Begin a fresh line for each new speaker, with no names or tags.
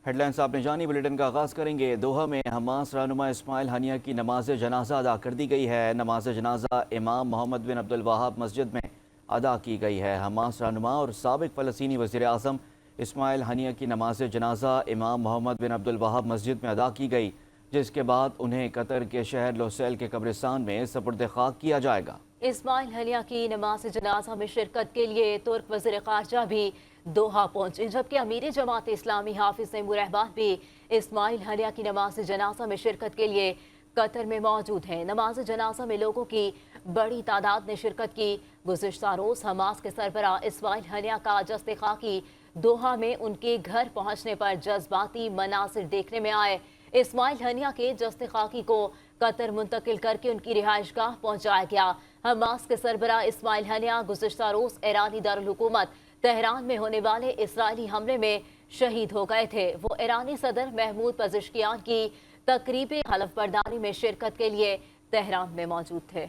Head lines آپ نے جانی، بلیٹن کا آغاز کریں گے۔ دوحہ میں حماس رہنما اسماعیل ہنیہ کی نماز جنازہ ادا کر دی گئی ہے۔ نماز جنازہ امام محمد بن عبدالوہاب مسجد میں ادا کی گئی ہے۔ حماس رہنما اور سابق فلسطینی وزیر اعظم اسماعیل ہنیہ کی نماز جنازہ امام محمد بن عبدالوہاب مسجد میں ادا کی گئی، جس کے بعد انہیں قطر کے شہر لوسیل کے قبرستان میں سپرد خاک کیا جائے گا۔
اسماعیل ہنیہ کی نماز جنازہ میں شرکت کے لیے ترک وزیر خارجہ بھی دوحہ پہنچے، جبکہ امیر جماعت اسلامی حافظ تیمور رحمان بھی اسماعیل ہنیہ کی نماز جنازہ میں شرکت کے لیے قطر میں موجود ہیں۔ نماز جنازہ میں لوگوں کی بڑی تعداد نے شرکت کی۔ گزشتہ روز حماس کے سربراہ اسماعیل ہنیہ کا جسد خاکی دوحہ میں ان کے گھر پہنچنے پر جذباتی مناظر دیکھنے میں آئے۔ اسماعیل ہنیہ کے جسد خاکی کو قطر منتقل کر کے ان کی رہائش گاہ پہنچایا گیا۔ حماس کے سربراہ اسماعیل ہنیہ گزشتہ روز ایرانی دارالحکومت تہران میں ہونے والے اسرائیلی حملے میں شہید ہو گئے تھے۔ وہ ایرانی صدر محمود پزشکیان کی تقریب حلف برداری میں شرکت کے لیے تہران میں موجود تھے۔